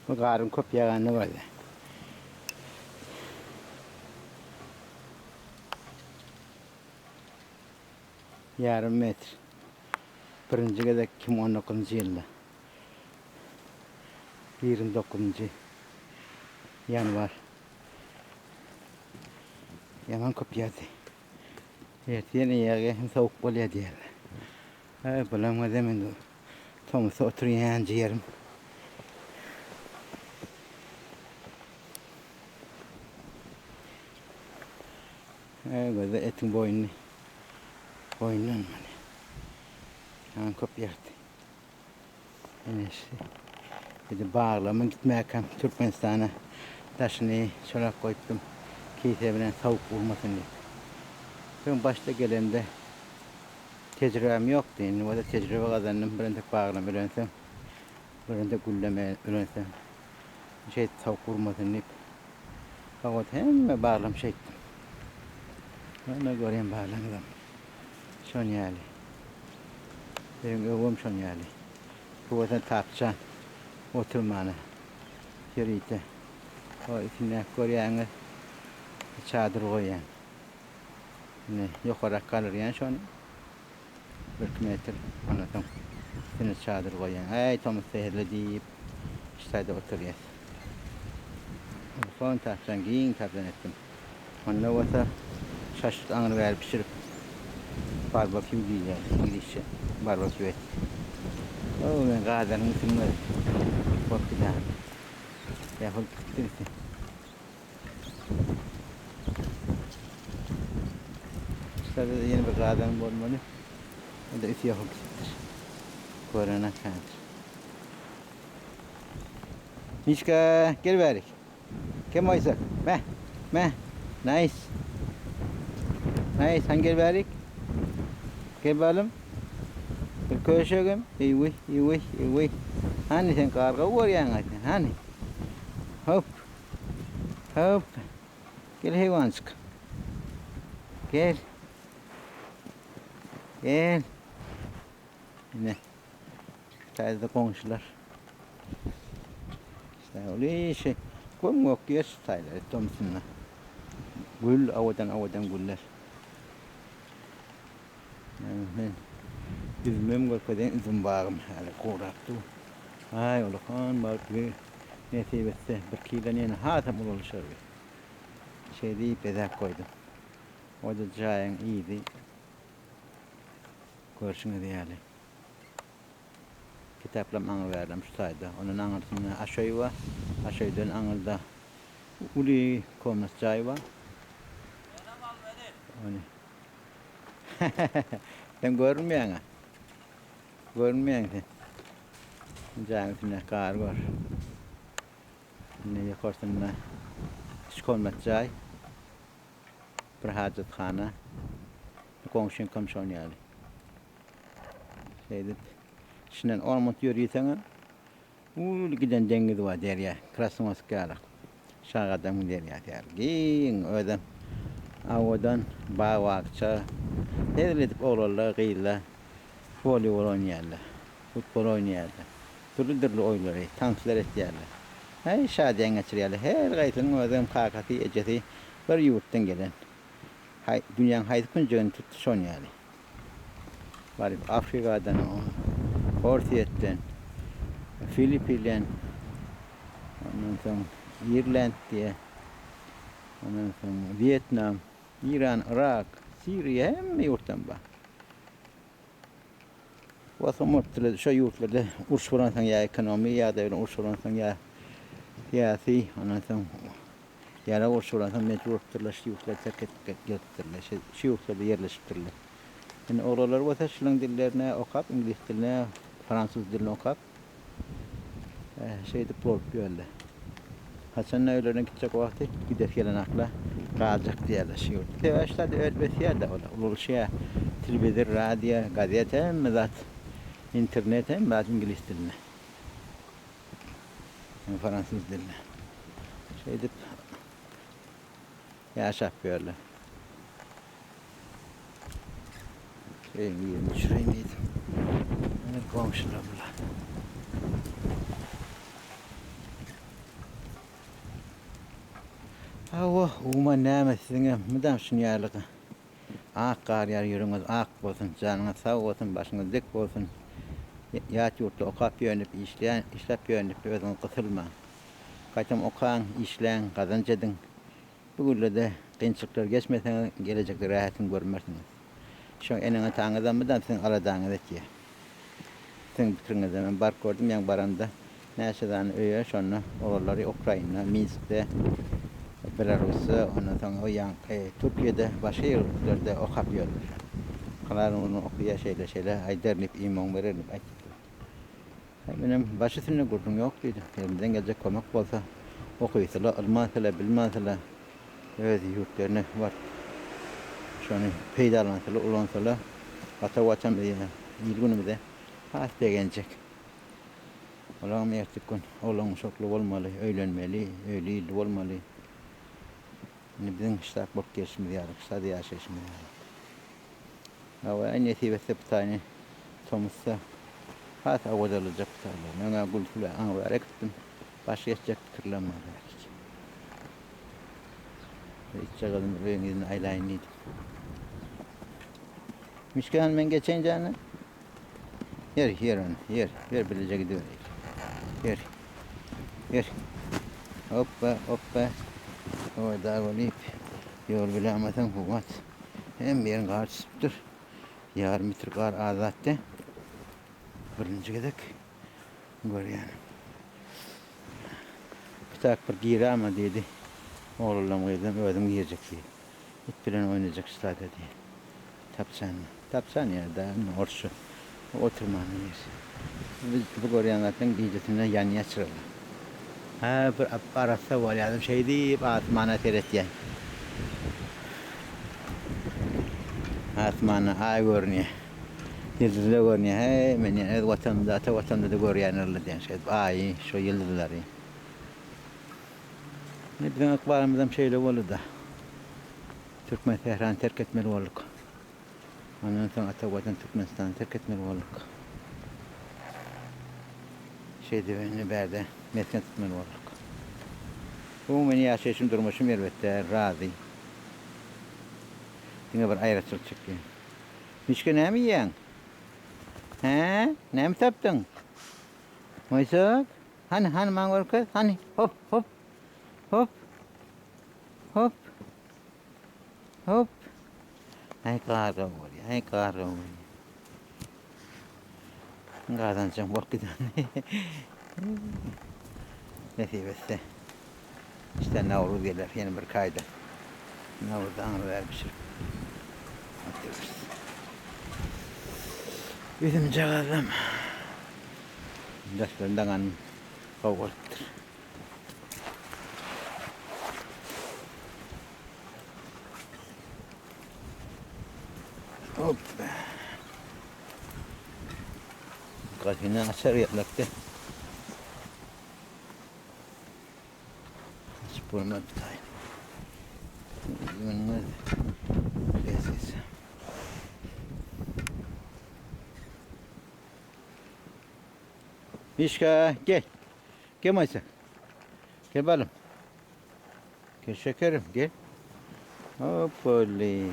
Bu karın kopyaganı vardı. Yarım metre. Birinci gedek 2019 yılda. 29. yanvar. Yaman kopyadı. Ertiyen iyaga hem soğuk bolya diyorlar. Ay bulamaz hemen o. Thomas'a oturuyan ciğerim. Ay böyle etin boynunu. Boynundan mı? Yaman kopyadı. Neyse. Bir de bağlamın gitmeyken Türkmenistan'a taşını şöyle koydum. Keyfe bilen soğuk vurmasın diye. Ben başta gelemde tecrübem yoktu. Yani o da tecrübe kazandım. Birinde bağlam öğrensem. Birinde gülleme öğrensem. Soğuk vurmasın diye. Fakat hem bağlam çektim. Ben göreyim bağlamı. Şon yali. Benim övüm şon yali. Bu vatan tapçan. Oturmanı. Yürüyte. O içine koruyanı çadır koyan. Ne yukarı kalır yani şonu. 40 metre anladım. Içine çadır koyan. Ay Thomas sehirli deyip işte de oturuyor. Son tapçan giyin tapçan ettim. Onunla olsa şaşırt anır verip pişirip barbekü diye girişe barbekü et. O ben gazenin ısınmadı. Bak bir daha. Yapıp gittirsin. İşte de yeni bir gazenin bulmalı. O da isi yapıp gittir. Korona kandır. Nişka gel verik. Kim oysa? Meh. Nice. Nice. Hangi gel verik? Gel bakalım. Bir köşegim. İyi. Hani sen karga vuruyan zaten. Hani. Hop. Gel hayvancık. Gel. Yine. Tayda komşular. İşte öyle şey. Kum yok ya taylar. Tomsunlar. Gül avadan güller. Ben üzümüm görkeden üzüm bağım. Hala kuğraktı. Ay olakan bağırtı. Nesibetse bir kilen yine hatam oluşur. Şey deyip ezak koydum. O da cayan iyiydi. Görüşünü diyali. Kitaplam anı verdim şu sayda. Onun anısını aşağı var. Aşağıdan anılda uli komnas çay var. Onu. Sen görmüyorsun ha? Görmüyorsun sen. Cayan içinde kar var. Ne yaparsın da? Hiç komnas çay. Bir hacathane. Komşun komşun yani. Şeyde. Şimdi orman yürüysen, giden dengiz var derya. Krasnoyarsk Şağadan derya der. Giyin ödem. Avadan bağ vakça. Nedledip oğlanlar gıyla. Voleybol oynayarlar. Futbol oynayarlar. Türlü oyunları, tanslar etiyarlar. Hay şadiyen geçiriyarlar. Her gaytının ödem kakati, eceti bir yurttan gelen. Dünyanın haydi küncüğünü tuttu son yani. Varıp Afrika'dan Ortiyetten, Filipin'den, ondan sonra İrland diye, ondan sonra Vietnam, İran, Irak, Suriye hem yurttan bak. Vasa mutlu şu yurtlarda uğraşılan ya ekonomi ya da uğraşılan ya siyasi, ondan sonra ya uğraşılan mecbur turlaş yurtlar terk ettirler, şu yurtlarda yerleştirler. Yani oralar vasa şilan dillerine okap, İngiliz diline Fransız dilini okuyup şeyde profesörler. Hasan evlerine gidecek vakti gider gelen akla kalacak diyorlar şey oldu. Tevaşta da öyle de olur şey televizyon, radyo, gazete mezat internet mezat İngiliz diline. Fransız diline. Şeyde yaşapıyorlar. Şurayı mıydı? Komşular bunlar. Hava uma näme müdam şunyalygy. Ak gar ýar ýürüňiz ak bolsun, janyňyz sag bolsun, başyňyz dik bolsun. Ýat ýurtda okap ýönüp işläp ýönüp özüňiz gysylma. Gaýtam okaň, işläň, gazanç ediň. Bu güllede kynçylyklar geçmeseň gelecekde rahatyny görmersiňiz. Şoň eneňe taňyzdan müdam siň aladaňyz etýär. Siň pikiriňizde men bar gördüm ýa baranda. Näçedan öýe şonu oğulları Ukraina, Minsk'te, Belarus'ta, ondan sonra o yan Türkiye'de başka yerlerde okap ýörler. Kalarım onu okuya şeyle aydernip iman verenip aytdylar. Benim başysını gurdum yok diýdi. Elimden gelecek kömek bolsa okuýsalar, almansalar, bilmansalar öz ýurtlaryna var. Şonu peýdalansalar, ulansalar, ata watan diýen ýylgynymyzda has degenjek. Olam ýertikün, olam şoklu bolmaly, öýlenmeli, öýlili bolmaly. Bizden işler bok geçmiyor yani, kısa diye yaşaşmıyor. Ama en iyisi ve septane Thomas'a hat avudalacak tabii. Nana gültüle anlayarak gittim. Başka geçecek fikirlenmedi belki. İçe kaldım öğünün aylayınıydı. Mişkan ben geçen canı. Yer bilecek gidiyor. Yer. Hoppa. O da golip yol bilemeden hukumat hem bir yerin karşısıdır. Yarım metre kar azatte. Birinci gidek. Gör yani. Bir tak bir giyri ama dedi. Oğlum giydim, ödüm giyecek diye. Hep bilen oynayacak işte diye. Tapsan ya da orsu. Oturmanın yeri. Biz bu görüyenlerden giyeceğinden yanıya çıkalım. Ha bir arası var yani şey deyip asmana seyretyen. Asmana ay görünüyor. Yıldızlar görünüyor. Hey men yani vatanda da görüyenlerle diyen şey. Ay şu yıldızları. Ne bizim akbarımızdan şeyle oldu da. Türkmen Tehran'ı terk etmeli olduk. Ondan sonra Atabatan Türkmenistan'ı terk etmeli olduk. Şey diye berde mesken tutmeli olduk. Bu beni yaşayışım durmuşum elbette razı. Yine bir ayrıcalık çıkıyor. Mişka ne mi yiyen? He? Ne mi taptın? Maysak? Hani mangol kız? Hani hop. Ay kahraman. Kazanacağım vakitten. Nesibetse. İşte Navruz gelir yeni bir kayda. Navruz'da anı vermişim. Atıyoruz. Bizim cağazım. Yaşlarından anım kavgalıktır. Hop. Kasihnya asar ya lakte. Sepuluh tay. Gimana? Leziz. Mişka gel. Gel Maysa. Gel balım. Gel şekerim gel. Hop oley.